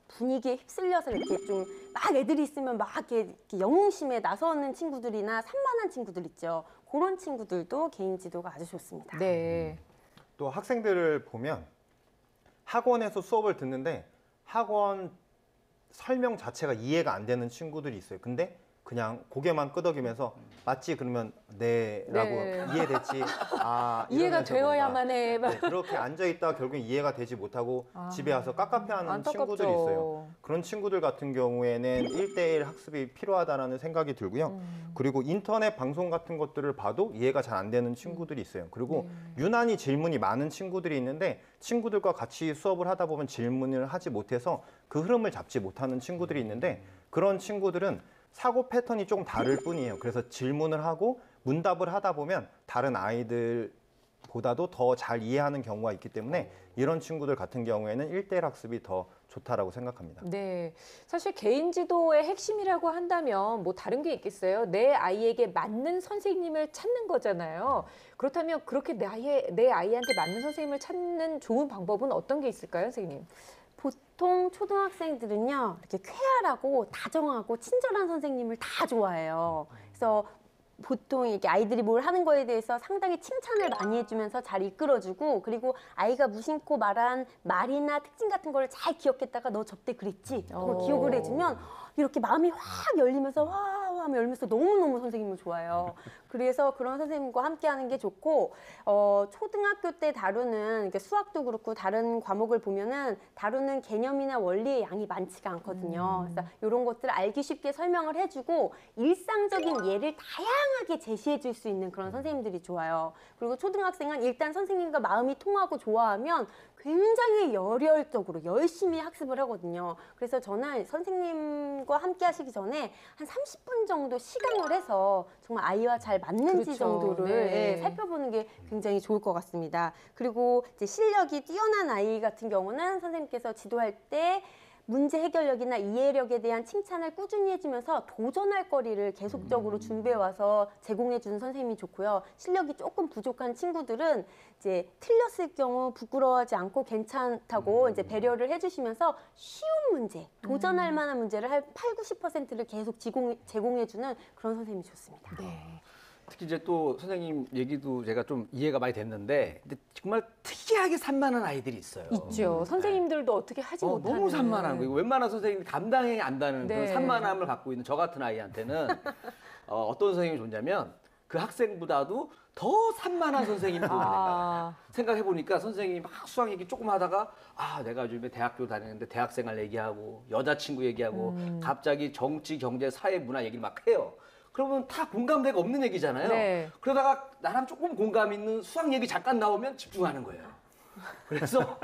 분위기에 휩쓸려서 이렇게 좀 막 애들이 있으면 막 이렇게 영웅심에 나서는 친구들이나 산만한 친구들 있죠. 그런 친구들도 개인 지도가 아주 좋습니다. 네. 또 학생들을 보면 학원에서 수업을 듣는데 학원 설명 자체가 이해가 안 되는 친구들이 있어요. 근데 그냥 고개만 끄덕이면서 맞지? 그러면 네라고 네. 이해됐지. 아, 이해가 이러면서 되어야만 해. 뭔가, 네, 그렇게 앉아 있다가 결국 이해가 되지 못하고 집에 와서 깝깝해하는 안타깝죠. 친구들이 있어요. 그런 친구들 같은 경우에는 1대1 학습이 필요하다라는 생각이 들고요. 그리고 인터넷 방송 같은 것들을 봐도 이해가 잘 안 되는 친구들이 있어요. 그리고 유난히 질문이 많은 친구들이 있는데 친구들과 같이 수업을 하다 보면 질문을 하지 못해서 그 흐름을 잡지 못하는 친구들이 있는데 그런 친구들은 사고 패턴이 조금 다를 뿐이에요. 그래서 질문을 하고 문답을 하다 보면 다른 아이들보다도 더 잘 이해하는 경우가 있기 때문에 이런 친구들 같은 경우에는 1대1 학습이 더 좋다라고 생각합니다. 네. 사실 개인 지도의 핵심이라고 한다면 뭐 다른 게 있겠어요? 내 아이에게 맞는 선생님을 찾는 거잖아요. 그렇다면 그렇게 내 아이한테 맞는 선생님을 찾는 좋은 방법은 어떤 게 있을까요, 선생님? 보통 초등학생들은요, 이렇게 쾌활하고 다정하고 친절한 선생님을 다 좋아해요. 그래서 보통 이렇게 아이들이 뭘 하는 거에 대해서 상당히 칭찬을 많이 해주면서 잘 이끌어주고, 그리고 아이가 무심코 말한 말이나 특징 같은 걸 잘 기억했다가 너 저때 그랬지? 그걸 기억을 해주면 이렇게 마음이 확 열리면서 와 하면 열면서 너무너무 선생님을 좋아해요. 그래서 그런 선생님과 함께 하는 게 좋고, 초등학교 때 다루는 이렇게 수학도 그렇고 다른 과목을 보면은 다루는 개념이나 원리의 양이 많지가 않거든요. 그래서 이런 것들을 알기 쉽게 설명을 해주고 일상적인 예를 다양하게 제시해 줄 수 있는 그런 선생님들이 좋아요. 그리고 초등학생은 일단 선생님과 마음이 통하고 좋아하면 굉장히 열혈적으로 열심히 학습을 하거든요. 그래서 저는 선생님과 함께 하시기 전에 한 30분 정도 시간을 해서 정말 아이와 잘 맞는지 그렇죠. 정도를 네. 살펴보는 게 굉장히 좋을 것 같습니다. 그리고 이제 실력이 뛰어난 아이 같은 경우는 선생님께서 지도할 때 문제 해결력이나 이해력에 대한 칭찬을 꾸준히 해주면서 도전할 거리를 계속적으로 준비해와서 제공해주는 선생님이 좋고요. 실력이 조금 부족한 친구들은 이제 틀렸을 경우 부끄러워하지 않고 괜찮다고 이제 배려를 해주시면서 쉬운 문제, 도전할 만한 문제를 한 80~90%를 계속 제공해주는 그런 선생님이 좋습니다. 네. 특히 이제 또 선생님 얘기도 제가 좀 이해가 많이 됐는데 근데 정말 특이하게 산만한 아이들이 있어요. 있죠. 선생님들도 어떻게 하지 못하는. 너무 산만한 거. 이거 웬만한 선생님이 감당이 안 되는 네. 그런 산만함을 갖고 있는 저 같은 아이한테는 어떤 선생님이 좋냐면 그 학생보다도 더 산만한 선생님이 도움이 생각해 보니까 선생님이 막 수학 얘기 조금 하다가 내가 요즘에 대학교 다니는데 대학생활 얘기하고 여자친구 얘기하고 갑자기 정치, 경제, 사회, 문화 얘기를 막 해요. 그러면 다 공감대가 없는 얘기잖아요. 네. 그러다가 나랑 조금 공감 있는 수학 얘기 잠깐 나오면 집중하는 거예요. 그래서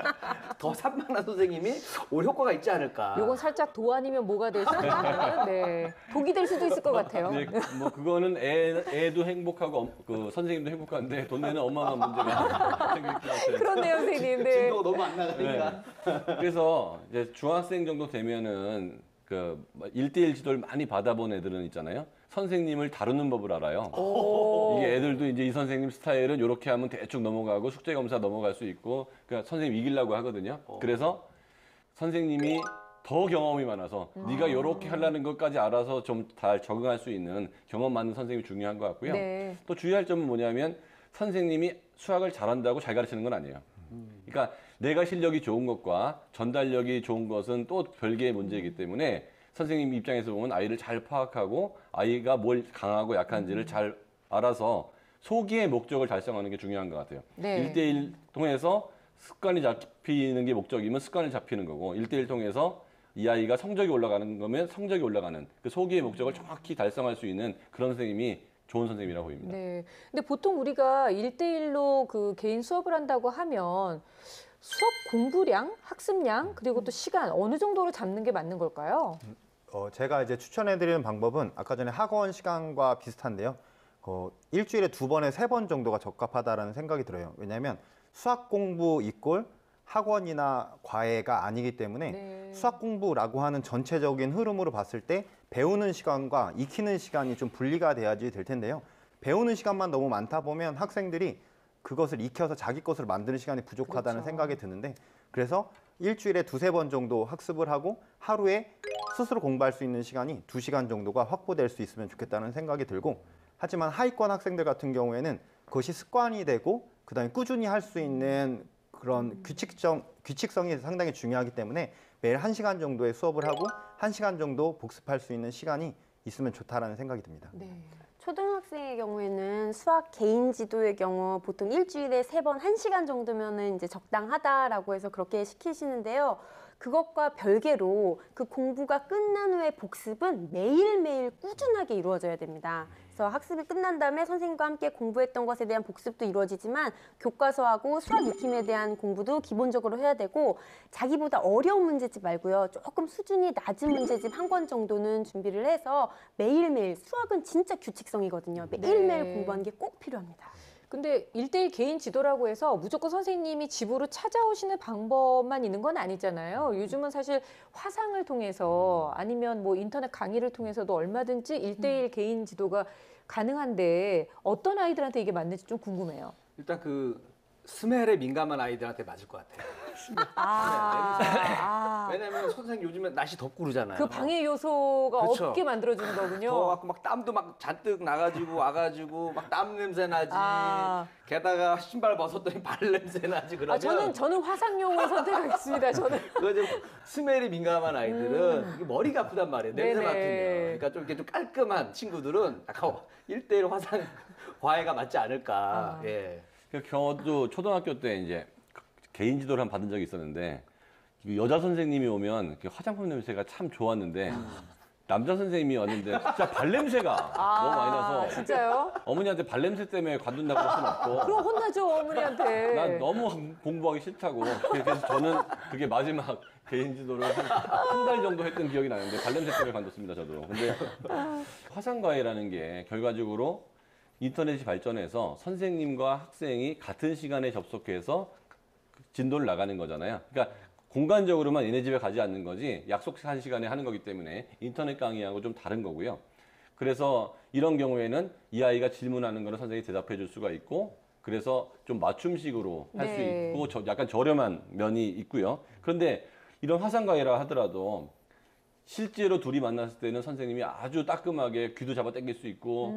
더 산만한 선생님이 올 효과가 있지 않을까. 요건 살짝 도 아니면 뭐가 될 수도 있는 네. 독이 될 수도 있을 것 같아요. 네, 뭐 그거는 애도 행복하고 그 선생님도 행복한데 돈 내는 엄마가 문제가 생길 것 같아요. 그렇네요, 선생님. 네. 진도가 너무 안 나가니까. 그래서 이제 중학생 정도 되면은 그 1대1 지도를 많이 받아본 애들은 있잖아요. 선생님을 다루는 법을 알아요. 이게 애들도 이제 이 선생님 스타일은 이렇게 하면 대충 넘어가고 숙제 검사 넘어갈 수 있고 그러니까 선생님 이기려고 하거든요. 그래서 선생님이 더 경험이 많아서 네가 이렇게 하려는 것까지 알아서 좀 잘 적응할 수 있는 경험 많은 선생님이 중요한 것 같고요. 네. 또 주의할 점은 뭐냐면 선생님이 수학을 잘한다고 잘 가르치는 건 아니에요. 그러니까 내가 실력이 좋은 것과 전달력이 좋은 것은 또 별개의 문제이기 때문에 선생님 입장에서 보면 아이를 잘 파악하고 아이가 뭘 강하고 약한지를 잘 알아서 소기의 목적을 달성하는 게 중요한 것 같아요. 네. 1대1 통해서 습관이 잡히는 게 목적이면 습관을 잡히는 거고 1대1 통해서 이 아이가 성적이 올라가는 거면 성적이 올라가는 그 소기의 목적을 정확히 달성할 수 있는 그런 선생님이 좋은 선생님이라고 보입니다. 네. 근데 보통 우리가 1대1로 그 개인 수업을 한다고 하면 수업 공부량, 학습량, 그리고 또 시간 어느 정도로 잡는 게 맞는 걸까요? 제가 이제 추천해드리는 방법은 아까 전에 학원 시간과 비슷한데요. 일주일에 2번에 3번 정도가 적합하다라는 생각이 들어요. 왜냐하면 수학 공부 이꼴 학원이나 과외가 아니기 때문에 네. 수학 공부라고 하는 전체적인 흐름으로 봤을 때 배우는 시간과 익히는 시간이 좀 분리가 돼야지 될 텐데요. 배우는 시간만 너무 많다 보면 학생들이 그것을 익혀서 자기 것으로 만드는 시간이 부족하다는 그렇죠. 생각이 드는데 그래서 일주일에 2-3번 정도 학습을 하고 하루에 스스로 공부할 수 있는 시간이 2시간 정도가 확보될 수 있으면 좋겠다는 생각이 들고 하지만 하위권 학생들 같은 경우에는 그것이 습관이 되고 그다음에 꾸준히 할 수 있는 그런 규칙성이 상당히 중요하기 때문에 매일 1시간 정도의 수업을 하고 1시간 정도 복습할 수 있는 시간이 있으면 좋다라는 생각이 듭니다. 네. 초등학생의 경우에는 수학 개인 지도의 경우 보통 일주일에 3번 1시간 정도면은 이제 적당하다라고 해서 그렇게 시키시는데요. 그것과 별개로 그 공부가 끝난 후에 복습은 매일매일 꾸준하게 이루어져야 됩니다. 그래서 학습이 끝난 다음에 선생님과 함께 공부했던 것에 대한 복습도 이루어지지만 교과서하고 수학 익힘에 대한 공부도 기본적으로 해야 되고 자기보다 어려운 문제집 말고요. 조금 수준이 낮은 문제집 한 권 정도는 준비를 해서 매일매일 수학은 진짜 규칙성이거든요. 매일매일 네. 공부하는 게 꼭 필요합니다. 근데 1대1 개인 지도라고 해서 무조건 선생님이 집으로 찾아오시는 방법만 있는 건 아니잖아요. 요즘은 사실 화상을 통해서 아니면 뭐 인터넷 강의를 통해서도 얼마든지 1대1 개인 지도가 가능한데 어떤 아이들한테 이게 맞는지 좀 궁금해요. 일단 그 스멜에 민감한 아이들한테 맞을 것 같아요. 왜냐면 선생님 요즘에 날씨 덥고 그러잖아요. 그 방해 요소가 그쵸. 없게 만들어주는 거군요. 더워갖고 막 땀도 막 잔뜩 나가지고 와가지고 막 땀 냄새 나지. 아. 게다가 신발 벗었더니 발 냄새 나지 그러면. 저는 화상용을 선택하겠습니다. 저는. 그 좀 스멜이 민감한 아이들은 이게 머리가 아프단 말이에요. 냄새 네네. 맡으면. 그러니까 좀 이렇게 좀 깔끔한 친구들은 약간 1대1 화상 과외가 맞지 않을까. 예. 저도 초등학교 때 이제 개인 지도를 한 번 받은 적이 있었는데 여자 선생님이 오면 그 화장품 냄새가 참 좋았는데 남자 선생님이 왔는데 진짜 발 냄새가 너무 많이 나서 진짜요? 어머니한테 발 냄새 때문에 관둔다고 할 수는 없고 그럼 혼나죠 어머니한테. 난 너무 공부하기 싫다고 그래서 저는 그게 마지막 개인 지도를 한 달 정도 했던 기억이 나는데 발 냄새 때문에 관뒀습니다 저도. 근데 화상과외라는 게 결과적으로 인터넷이 발전해서 선생님과 학생이 같은 시간에 접속해서 진도를 나가는 거잖아요. 그러니까 공간적으로만 얘네 집에 가지 않는 거지 약속한 시간에 하는 거기 때문에 인터넷 강의하고 좀 다른 거고요. 그래서 이런 경우에는 이 아이가 질문하는 거를 선생님이 대답해 줄 수가 있고 그래서 좀 맞춤식으로 할 수 네. 있고 약간 저렴한 면이 있고요. 그런데 이런 화상 과외라 하더라도 실제로 둘이 만났을 때는 선생님이 아주 따끔하게 귀도 잡아 당길 수 있고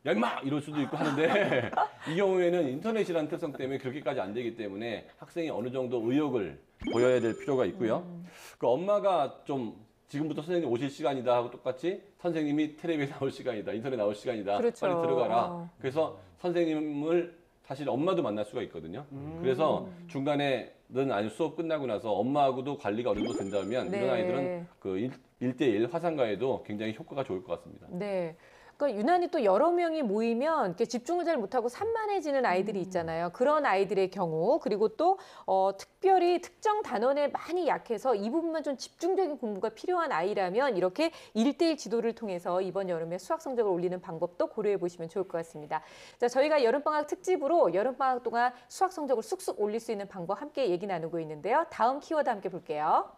야 임마 이럴 수도 있고 하는데 이 경우에는 인터넷이라는 특성 때문에 그렇게까지 안 되기 때문에 학생이 어느 정도 의욕을 보여야 될 필요가 있고요. 그 엄마가 좀 지금부터 선생님 오실 시간이다 하고 똑같이 선생님이 텔레비에 나올 시간이다, 인터넷 나올 시간이다, 그렇죠. 빨리 들어가라. 어. 그래서 선생님을 사실 엄마도 만날 수가 있거든요. 그래서 중간에는 아니 수업 끝나고 나서 엄마하고도 관리가 어느 정도 된다면 네. 이런 아이들은 그 1대1 화상과외도 굉장히 효과가 좋을 것 같습니다. 네. 그러니까 유난히 또 여러 명이 모이면 이렇게 집중을 잘 못하고 산만해지는 아이들이 있잖아요. 그런 아이들의 경우 그리고 또 특별히 특정 단원에 많이 약해서 이 부분만 좀 집중적인 공부가 필요한 아이라면 이렇게 1대1 지도를 통해서 이번 여름에 수학 성적을 올리는 방법도 고려해 보시면 좋을 것 같습니다. 자, 저희가 여름방학 특집으로 여름방학 동안 수학 성적을 쑥쑥 올릴 수 있는 방법 함께 얘기 나누고 있는데요. 다음 키워드 함께 볼게요.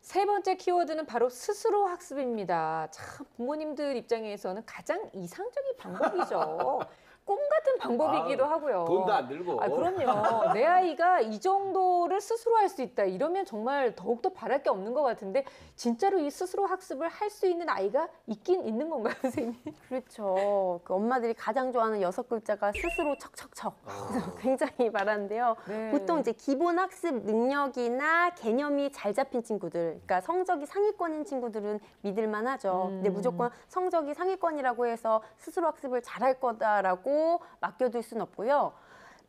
세 번째 키워드는 바로 스스로 학습입니다. 참 부모님들 입장에서는 가장 이상적인 방법이죠. 꿈 같은 방법이기도 하고요. 돈도 안 들고. 아, 그럼요. 내 아이가 이 정도를 스스로 할 수 있다. 이러면 정말 더욱더 바랄 게 없는 것 같은데 진짜로 이 스스로 학습을 할 수 있는 아이가 있긴 있는 건가요, 선생님? 그렇죠. 그 엄마들이 가장 좋아하는 6글자가 스스로 척척척. 그래서 굉장히 말하는데요. 네. 보통 이제 기본 학습 능력이나 개념이 잘 잡힌 친구들, 그러니까 성적이 상위권인 친구들은 믿을만 하죠. 근데 무조건 성적이 상위권이라고 해서 스스로 학습을 잘할 거다라고 맡겨둘 수는 없고요.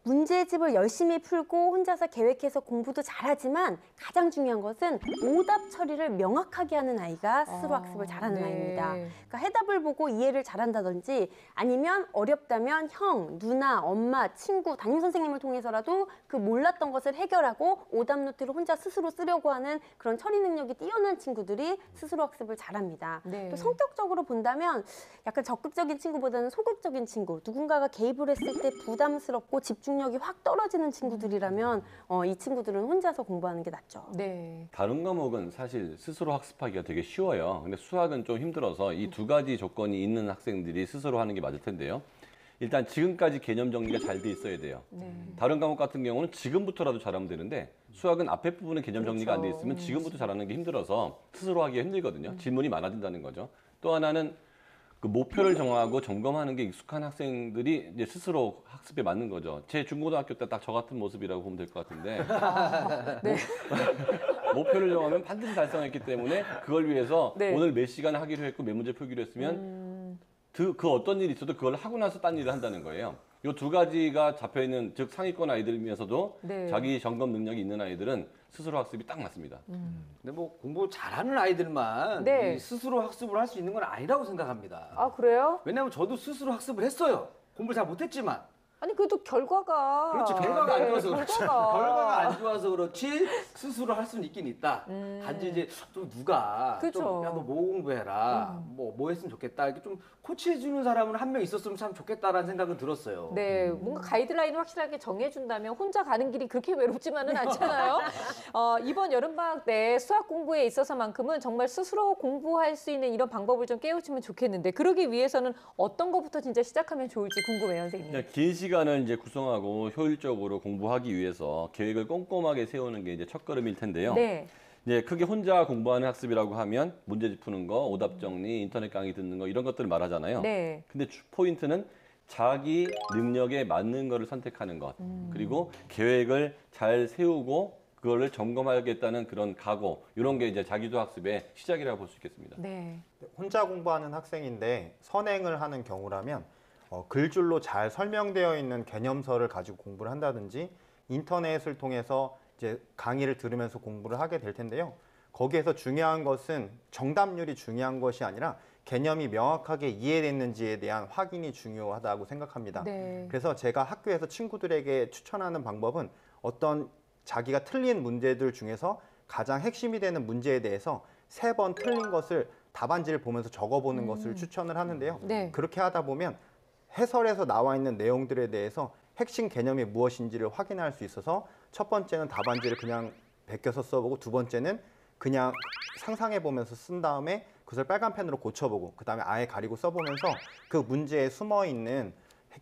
문제집을 열심히 풀고 혼자서 계획해서 공부도 잘하지만 가장 중요한 것은 오답 처리를 명확하게 하는 아이가 스스로 학습을 잘하는 네. 아이입니다. 그러니까 해답을 보고 이해를 잘한다든지 아니면 어렵다면 형, 누나, 엄마, 친구, 담임 선생님을 통해서라도 그 몰랐던 것을 해결하고 오답 노트를 혼자 스스로 쓰려고 하는 그런 처리 능력이 뛰어난 친구들이 스스로 학습을 잘합니다. 네. 또 성격적으로 본다면 약간 적극적인 친구보다는 소극적인 친구, 누군가가 개입을 했을 때 부담스럽고 집중력이 확 떨어지는 친구들이라면 이 친구들은 혼자서 공부하는 게 낫죠. 네. 다른 과목은 사실 스스로 학습하기가 되게 쉬워요. 근데 수학은 좀 힘들어서 이 두 가지 조건이 있는 학생들이 스스로 하는 게 맞을 텐데요. 일단 지금까지 개념 정리가 잘 돼 있어야 돼요. 네. 다른 과목 같은 경우는 지금부터라도 잘하면 되는데 수학은 앞에 부분에 개념 정리가 안 돼 그렇죠. 있으면 지금부터 잘하는 게 힘들어서 스스로 하기가 힘들거든요. 질문이 많아진다는 거죠. 또 하나는 그 목표를 정하고 점검하는 게 익숙한 학생들이 이제 스스로 학습에 맞는 거죠. 제 중고등학교 때 딱 저 같은 모습이라고 보면 될 것 같은데 네. 목표를 정하면 반드시 달성했기 때문에 그걸 위해서 네. 오늘 몇 시간 하기로 했고 몇 문제 풀기로 했으면 그 어떤 일이 있어도 그걸 하고 나서 딴 일을 한다는 거예요. 이 두 가지가 잡혀 있는 즉 상위권 아이들이면서도 네. 자기 점검 능력이 있는 아이들은 스스로 학습이 딱 맞습니다. 근데 뭐 공부 잘하는 아이들만 네. 이 스스로 학습을 할 수 있는 건 아니라고 생각합니다. 아, 그래요? 왜냐하면 저도 스스로 학습을 했어요. 공부를 잘 못했지만. 아니, 그래도 결과가. 그렇지, 결과가 안 좋아서 그렇지. 결과가 안 좋아서 그렇지 스스로 할 수는 있긴 있다. 단지 이제 좀 누가 그쵸. 좀 야 너 뭐 공부해라, 뭐 했으면 좋겠다. 이렇게 좀 코치해주는 사람은 한 명 있었으면 참 좋겠다라는 생각은 들었어요. 네, 뭔가 가이드라인을 확실하게 정해준다면 혼자 가는 길이 그렇게 외롭지만은 않잖아요. 이번 여름방학 때 수학 공부에 있어서만큼은 정말 스스로 공부할 수 있는 이런 방법을 좀 깨우치면 좋겠는데 그러기 위해서는 어떤 것부터 진짜 시작하면 좋을지 궁금해요, 선생님. 그냥 긴 시간을 이제 구성하고 효율적으로 공부하기 위해서 계획을 꼼꼼하게 세우는 게 이제 첫걸음일 텐데요. 네. 이제 크게 혼자 공부하는 학습이라고 하면 문제집 푸는 거, 오답 정리, 인터넷 강의 듣는 거 이런 것들을 말하잖아요. 네. 근데 포인트는 자기 능력에 맞는 거를 선택하는 것. 그리고 계획을 잘 세우고 그거를 점검하겠다는 그런 각오. 이런 게 이제 자기도 학습의 시작이라고 볼 수 있겠습니다. 네. 혼자 공부하는 학생인데 선행을 하는 경우라면 글줄로 잘 설명되어 있는 개념서를 가지고 공부를 한다든지 인터넷을 통해서 이제 강의를 들으면서 공부를 하게 될 텐데요. 거기에서 중요한 것은 정답률이 중요한 것이 아니라 개념이 명확하게 이해됐는지에 대한 확인이 중요하다고 생각합니다. 네. 그래서 제가 학교에서 친구들에게 추천하는 방법은 어떤 자기가 틀린 문제들 중에서 가장 핵심이 되는 문제에 대해서 3번 틀린 것을 답안지를 보면서 적어보는 것을 추천을 하는데요. 네. 그렇게 하다 보면 해설에서 나와 있는 내용들에 대해서 핵심 개념이 무엇인지를 확인할 수 있어서 첫 번째는 답안지를 그냥 베껴서 써보고 두 번째는 그냥 상상해 보면서 쓴 다음에 그것을 빨간 펜으로 고쳐보고 그 다음에 아예 가리고 써보면서 그 문제에 숨어 있는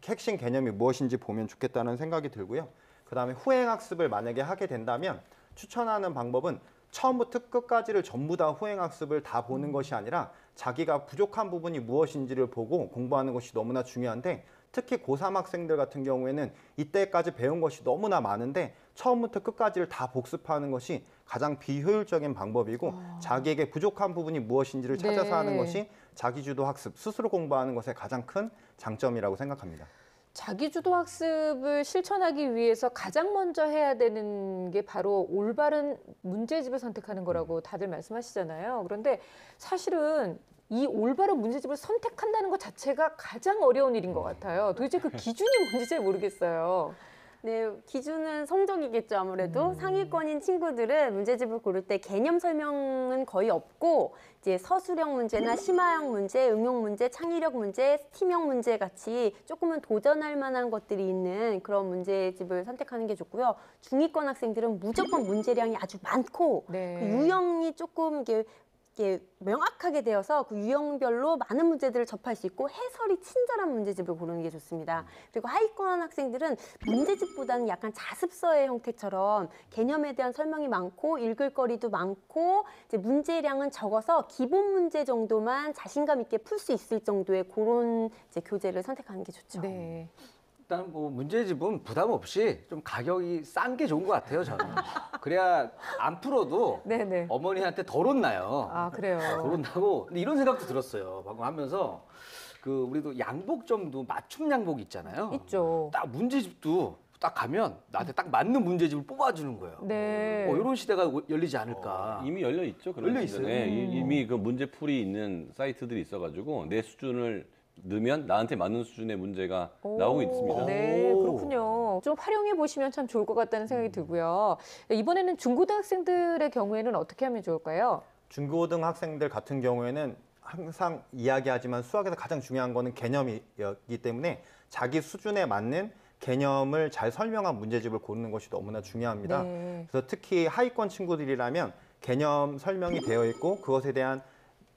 핵심 개념이 무엇인지 보면 좋겠다는 생각이 들고요. 그 다음에 후행학습을 만약에 하게 된다면 추천하는 방법은 처음부터 끝까지를 전부 다 후행학습을 다 보는 것이 아니라 자기가 부족한 부분이 무엇인지를 보고 공부하는 것이 너무나 중요한데 특히 고3 학생들 같은 경우에는 이때까지 배운 것이 너무나 많은데 처음부터 끝까지를 다 복습하는 것이 가장 비효율적인 방법이고 자기에게 부족한 부분이 무엇인지를 찾아서 네. 하는 것이 자기주도 학습, 스스로 공부하는 것의 가장 큰 장점이라고 생각합니다. 자기주도 학습을 실천하기 위해서 가장 먼저 해야 되는 게 바로 올바른 문제집을 선택하는 거라고 다들 말씀하시잖아요. 그런데 사실은 이 올바른 문제집을 선택한다는 것 자체가 가장 어려운 일인 것 같아요. 도대체 그 기준이 뭔지 잘 모르겠어요. 네, 기준은 성적이겠죠. 아무래도 상위권인 친구들은 문제집을 고를 때 개념 설명은 거의 없고 이제 서술형 문제나 심화형 문제, 응용 문제, 창의력 문제, 스팀형 문제 같이 조금은 도전할 만한 것들이 있는 그런 문제집을 선택하는 게 좋고요. 중위권 학생들은 무조건 문제량이 아주 많고 네. 그 유형이 조금 이게 이렇게 명확하게 되어서 그 유형별로 많은 문제들을 접할 수 있고 해설이 친절한 문제집을 고르는 게 좋습니다. 그리고 하위권 학생들은 문제집보다는 약간 자습서의 형태처럼 개념에 대한 설명이 많고 읽을 거리도 많고 이제 문제량은 적어서 기본 문제 정도만 자신감 있게 풀 수 있을 정도의 그런 이제 교재를 선택하는 게 좋죠. 네. 일단 뭐 문제집은 부담 없이 좀 가격이 싼 게 좋은 것 같아요, 저는. 그래야 안 풀어도 네네. 어머니한테 덜 혼나요. 아, 그래요. 덜 혼나고 근데 이런 생각도 들었어요. 방금 하면서 그 우리도 양복점도 맞춤 양복 있잖아요. 있죠. 딱 문제집도 딱 가면 나한테 딱 맞는 문제집을 뽑아주는 거예요. 네. 이런 시대가 열리지 않을까. 이미 열려 있죠. 그런 열려 시대는. 있어요? 네, 이미 그 문제풀이 있는 사이트들이 있어가지고 내 수준을 넣으면 나한테 맞는 수준의 문제가 나오고 있습니다. 네, 오. 그렇군요. 좀 활용해 보시면 참 좋을 것 같다는 생각이 들고요. 이번에는 중고등학생들의 경우에는 어떻게 하면 좋을까요? 중고등학생들 같은 경우에는 항상 이야기하지만 수학에서 가장 중요한 거는 개념이기 때문에 자기 수준에 맞는 개념을 잘 설명한 문제집을 고르는 것이 너무나 중요합니다. 네. 그래서 특히 하위권 친구들이라면 개념 설명이 되어 있고 그것에 대한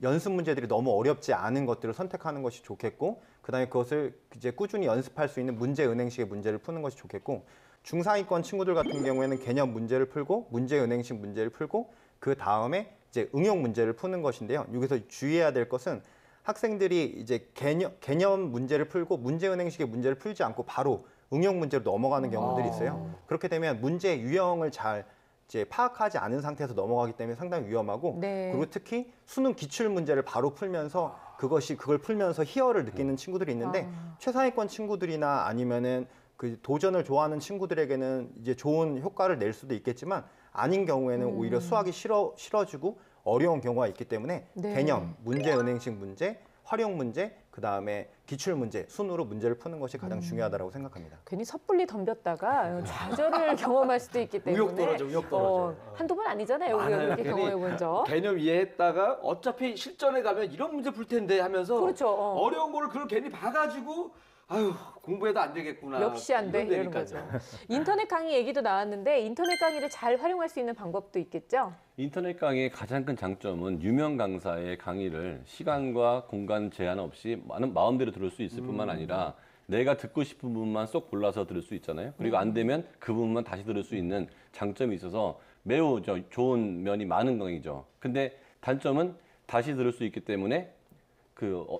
연습 문제들이 너무 어렵지 않은 것들을 선택하는 것이 좋겠고, 그다음에 그것을 이제 꾸준히 연습할 수 있는 문제은행식의 문제를 푸는 것이 좋겠고, 중상위권 친구들 같은 경우에는 개념 문제를 풀고 문제은행식 문제를 풀고 그 다음에 이제 응용 문제를 푸는 것인데요. 여기서 주의해야 될 것은 학생들이 이제 개념 문제를 풀고 문제은행식의 문제를 풀지 않고 바로 응용 문제로 넘어가는 경우들이 있어요. 그렇게 되면 문제 유형을 잘 이제 파악하지 않은 상태에서 넘어가기 때문에 상당히 위험하고, 네. 그리고 특히 수능 기출 문제를 바로 풀면서 그걸 풀면서 희열을 느끼는 친구들이 있는데 최상위권 친구들이나 아니면은 그 도전을 좋아하는 친구들에게는 이제 좋은 효과를 낼 수도 있겠지만 아닌 경우에는 오히려 수학이 싫어지고 어려운 경우가 있기 때문에 네. 개념, 문제은행식 문제, 활용 문제, 그 다음에 기출 문제, 순으로 문제를 푸는 것이 가장 중요하다고 생각합니다. 괜히 섣불리 덤볐다가 좌절을 경험할 수도 있기 때문에 의욕 떨어져. 한두 번 아니잖아요. 우리가 많아요. 그렇게 괜히 경험해 본 적. 개념 이해했다가 어차피 실전에 가면 이런 문제 풀 텐데 하면서 그렇죠. 어려운 거를 그걸 괜히 봐가지고 아유 공부해도 안 되겠구나. 역시 안 돼 이러는 이런다니까요. 거죠. 인터넷 강의 얘기도 나왔는데 인터넷 강의를 잘 활용할 수 있는 방법도 있겠죠? 인터넷 강의의 가장 큰 장점은 유명 강사의 강의를 시간과 공간 제한 없이 마음대로 들을 수 있을 뿐만 아니라 내가 듣고 싶은 부분만 쏙 골라서 들을 수 있잖아요. 그리고 안 되면 그 부분만 다시 들을 수 있는 장점이 있어서 매우 좋은 면이 많은 강의죠. 근데 단점은 다시 들을 수 있기 때문에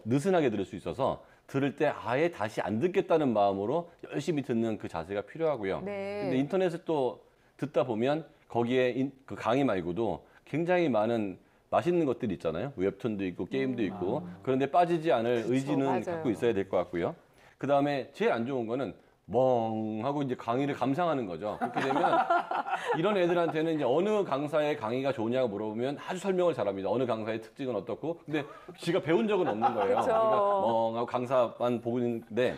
느슨하게 들을 수 있어서 들을 때 아예 다시 안 듣겠다는 마음으로 열심히 듣는 그 자세가 필요하고요. 네. 근데 인터넷을 또 듣다 보면 거기에 그 강의 말고도 굉장히 많은 맛있는 것들이 있잖아요. 웹툰도 있고 게임도 있고. 그런데 빠지지 않을 의지는 맞아요. 갖고 있어야 될 것 같고요. 그다음에 제일 안 좋은 거는 멍 하고 이제 강의를 감상하는 거죠. 그렇게 되면 이런 애들한테는 이제 어느 강사의 강의가 좋냐고 물어보면 아주 설명을 잘합니다. 어느 강사의 특징은 어떻고. 근데 지가 배운 적은 없는 거예요. 그쵸. 그러니까 멍 하고 강사만 보고 있는데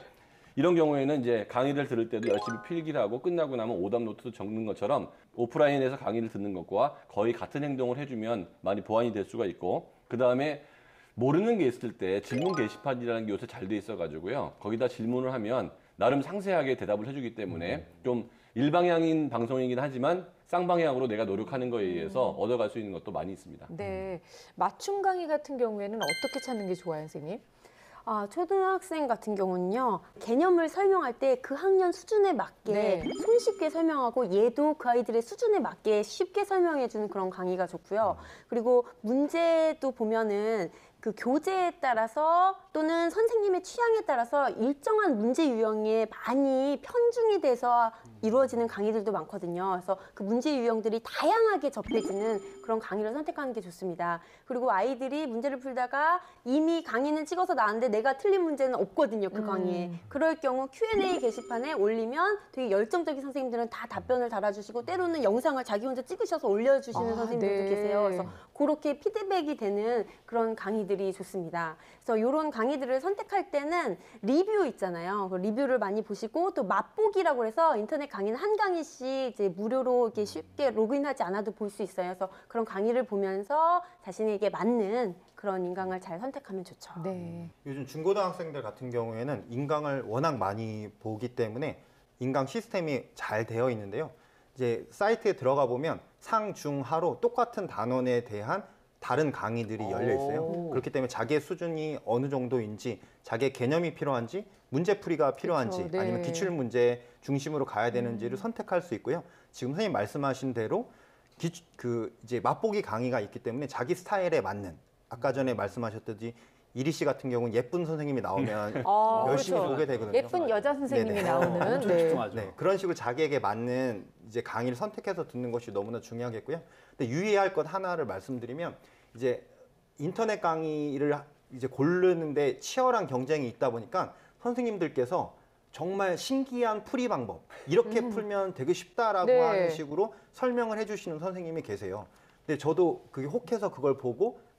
이런 경우에는 이제 강의를 들을 때도 열심히 필기를 하고 끝나고 나면 오답 노트도 적는 것처럼 오프라인에서 강의를 듣는 것과 거의 같은 행동을 해주면 많이 보완이 될 수가 있고, 그다음에 모르는 게 있을 때 질문 게시판이라는 게 요새 잘 돼 있어가지고요. 거기다 질문을 하면 나름 상세하게 대답을 해주기 때문에 좀 일방향인 방송이긴 하지만 쌍방향으로 내가 노력하는 거에 의해서 얻어갈 수 있는 것도 많이 있습니다. 네. 맞춤 강의 같은 경우에는 어떻게 찾는 게 좋아요, 선생님? 초등학생 같은 경우는요, 개념을 설명할 때 그 학년 수준에 맞게 네. 손쉽게 설명하고 얘도 그 아이들의 수준에 맞게 쉽게 설명해주는 그런 강의가 좋고요. 그리고 문제도 보면은 그 교재에 따라서 또는 선생님의 취향에 따라서 일정한 문제 유형에 많이 편중이 돼서 이루어지는 강의들도 많거든요. 그래서 그 문제 유형들이 다양하게 접해지는 그런 강의를 선택하는 게 좋습니다. 그리고 아이들이 문제를 풀다가 이미 강의는 찍어서 나왔는데 내가 틀린 문제는 없거든요, 그 강의에. 그럴 경우 Q&A 게시판에 올리면 되게 열정적인 선생님들은 다 답변을 달아주시고 때로는 영상을 자기 혼자 찍으셔서 올려주시는 선생님들도 네. 계세요. 그래서 그렇게 피드백이 되는 그런 강의들이 좋습니다. 그래서 이런 강의들을 선택할 때는 리뷰 있잖아요. 그 리뷰를 많이 보시고 또 맛보기라고 해서 인터넷 강의는 한 강의씩 이제 무료로 이렇게 쉽게 로그인하지 않아도 볼 수 있어요. 그래서 그런 강의를 보면서 자신에게 맞는 그런 인강을 잘 선택하면 좋죠. 네. 요즘 중고등학생들 같은 경우에는 인강을 워낙 많이 보기 때문에 인강 시스템이 잘 되어 있는데요. 이제 사이트에 들어가 보면 상, 중, 하로 똑같은 단원에 대한 다른 강의들이 열려 있어요. 오. 그렇기 때문에 자기의 수준이 어느 정도인지, 자기의 개념이 필요한지, 문제풀이가 필요한지, 그렇죠. 네. 아니면 기출 문제 중심으로 가야 되는지를 선택할 수 있고요. 지금 선생님 말씀하신 대로 이제 맛보기 강의가 있기 때문에 자기 스타일에 맞는, 아까 전에 말씀하셨듯이 이리 씨 같은 경우는 예쁜 선생님이 나오면 아, 열심히 그렇죠. 보게 되거든요. 예쁜 여자 선생님이 네네. 나오는. 엄청 네. 집중하죠. 네, 그런 식으로 자기에게 맞는 이제 강의를 선택해서 듣는 것이 너무나 중요하겠고요. 근데 유의할 것 하나를 말씀드리면, 이제 인터넷 강의를 이제 고르는데 치열한 경쟁이 있다 보니까 선생님들께서 정말 신기한 풀이 방법, 이렇게 풀면 되게 쉽다라고 네. 하는 식으로 설명을 해주시는 선생님이 계세요. 근데 저도 그게 혹해서 그걸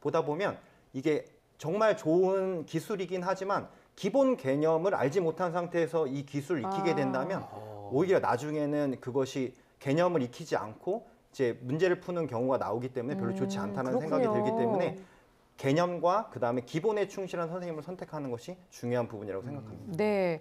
보다 보면 이게 정말 좋은 기술이긴 하지만 기본 개념을 알지 못한 상태에서 이 기술을 익히게 된다면 오히려 나중에는 그것이 개념을 익히지 않고 이제 문제를 푸는 경우가 나오기 때문에 별로 좋지 않다는 생각이 그렇군요. 들기 때문에 개념과 그다음에 기본에 충실한 선생님을 선택하는 것이 중요한 부분이라고 생각합니다. 네.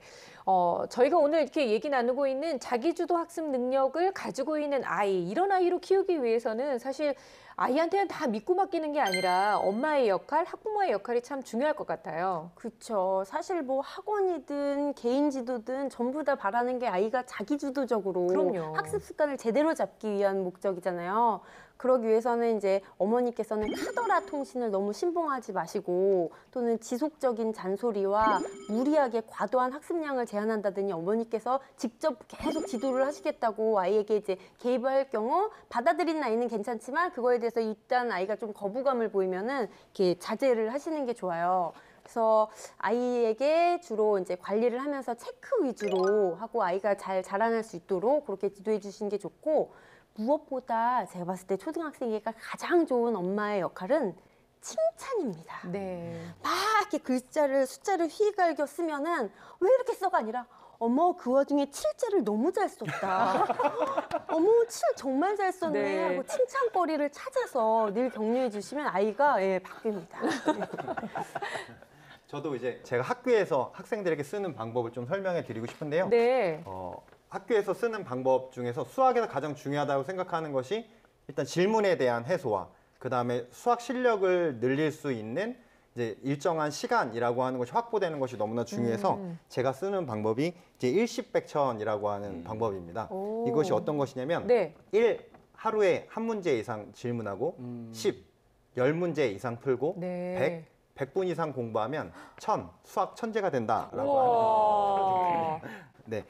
저희가 오늘 이렇게 얘기 나누고 있는 자기주도 학습 능력을 가지고 있는 아이, 이런 아이로 키우기 위해서는 사실 아이한테는 다 믿고 맡기는 게 아니라 엄마의 역할, 학부모의 역할이 참 중요할 것 같아요. 그렇죠. 사실 뭐 학원이든 개인 지도든 전부 다 바라는 게 아이가 자기주도적으로 그럼요. 학습 습관을 제대로 잡기 위한 목적이잖아요. 그러기 위해서는 이제 어머니께서는 카더라 통신을 너무 신봉하지 마시고, 또는 지속적인 잔소리와 무리하게 과도한 학습량을 제한한다더니 어머니께서 직접 계속 지도를 하시겠다고 아이에게 이제 개입을 할 경우, 받아들이는 아이는 괜찮지만 그거에 대해서 일단 아이가 좀 거부감을 보이면은 이렇게 자제를 하시는 게 좋아요. 그래서 아이에게 주로 이제 관리를 하면서 체크 위주로 하고 아이가 잘 자라날 수 있도록 그렇게 지도해 주시는 게 좋고, 무엇보다 제가 봤을 때 초등학생에게 가장 좋은 엄마의 역할은 칭찬입니다. 네. 막 이렇게 숫자를 휘갈겨 쓰면은 왜 이렇게 써가 아니라, 어머 그 와중에 7자를 너무 잘 썼다. 어머 7 정말 잘 썼네 네. 하고 칭찬거리를 찾아서 늘 격려해 주시면 아이가 바뀝니다. 저도 이제 제가 학교에서 학생들에게 쓰는 방법을 좀 설명해 드리고 싶은데요. 네. 학교에서 쓰는 방법 중에서 수학에서 가장 중요하다고 생각하는 것이 일단 질문에 대한 해소와 그다음에 수학 실력을 늘릴 수 있는 이제 일정한 시간이라고 하는 것이 확보되는 것이 너무나 중요해서 제가 쓰는 방법이 이제 일십백천이라고 하는 방법입니다. 오. 이것이 어떤 것이냐면 네. 1. 하루에 한 문제 이상 질문하고 10. 10문제 이상 풀고 네. 100분 이상 공부하면 수학 천재가 된다라고 하는 우와. 네.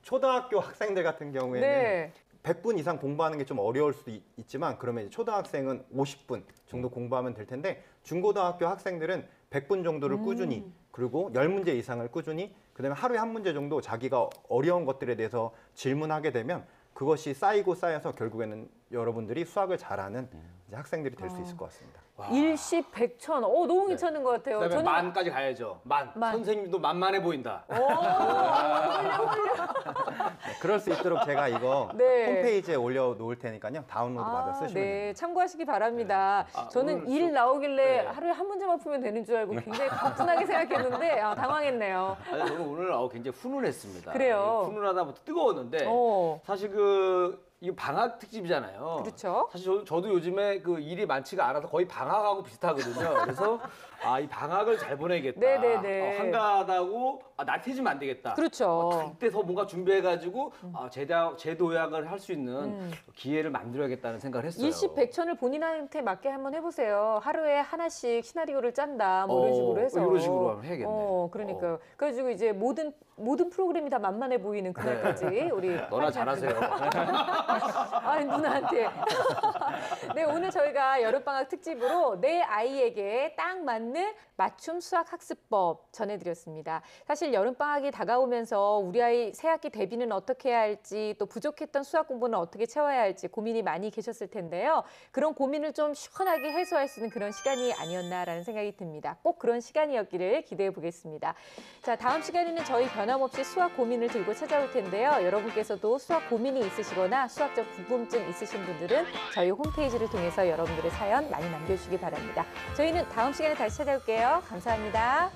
초등학교 학생들 같은 경우에는 네. 100분 이상 공부하는 게 좀 어려울 수도 있지만, 그러면 이제 초등학생은 50분 정도 공부하면 될 텐데, 중고등학교 학생들은 100분 정도를 꾸준히, 그리고 10문제 이상을 꾸준히, 그다음에 하루에 한 문제 정도 자기가 어려운 것들에 대해서 질문하게 되면 그것이 쌓이고 쌓여서 결국에는 여러분들이 수학을 잘하는 이제 학생들이 될 수 있을 것 같습니다. 일십백천. 너무 괜찮은 것 같아요. 그다음에 만까지 가야죠. 만. 만. 선생님도 만만해 보인다. 네, 그럴 수 있도록 제가 이거 네. 홈페이지에 올려놓을 테니까요. 다운로드 받아 쓰시면 네, 됩니다. 참고하시기 바랍니다. 아, 저는 오늘 일 나오길래 네. 하루에 한 문제만 풀면 되는 줄 알고 굉장히 가뿐하게 생각했는데 당황했네요. 아니, 저는 오늘 굉장히 훈훈했습니다. 그래요? 훈훈하다부터 뜨거웠는데 사실 이거 방학 특집이잖아요. 그렇죠. 사실 저도 요즘에 그 일이 많지가 않아서 거의 방학하고 비슷하거든요. 그래서 이 방학을 잘 보내겠다. 네네네. 한가하다고 나태해지면 안 되겠다. 그렇죠. 그때서 뭔가 준비해가지고 재도약을 할 수 있는 기회를 만들어야겠다는 생각을 했어요. 일십백천을 본인한테 맞게 한번 해보세요. 하루에 하나씩 시나리오를 짠다. 뭐 이런 식으로 해서. 이런 식으로 하면 해야겠네. 그러니까요. 그래가지고 이제 모든 프로그램이 다 만만해 보이는 그날까지 우리 너나 잘하세요. 아니 누나한테. 네, 오늘 저희가 여름방학 특집으로 내 아이에게 딱 맞는 맞춤 수학 학습법 전해드렸습니다. 사실 여름방학이 다가오면서 우리 아이 새학기 대비는 어떻게 해야 할지, 또 부족했던 수학 공부는 어떻게 채워야 할지 고민이 많이 계셨을 텐데요. 그런 고민을 좀 시원하게 해소할 수 있는 그런 시간이 아니었나라는 생각이 듭니다. 꼭 그런 시간이었기를 기대해 보겠습니다. 자, 다음 시간에는 저희 변함없이 수학 고민을 들고 찾아올 텐데요. 여러분께서도 수학 고민이 있으시거나 수학적 궁금증 있으신 분들은 저희 홈페이지를 통해서 여러분들의 사연 많이 남겨주시기 바랍니다. 저희는 다음 시간에 다시 찾아올게요. 감사합니다.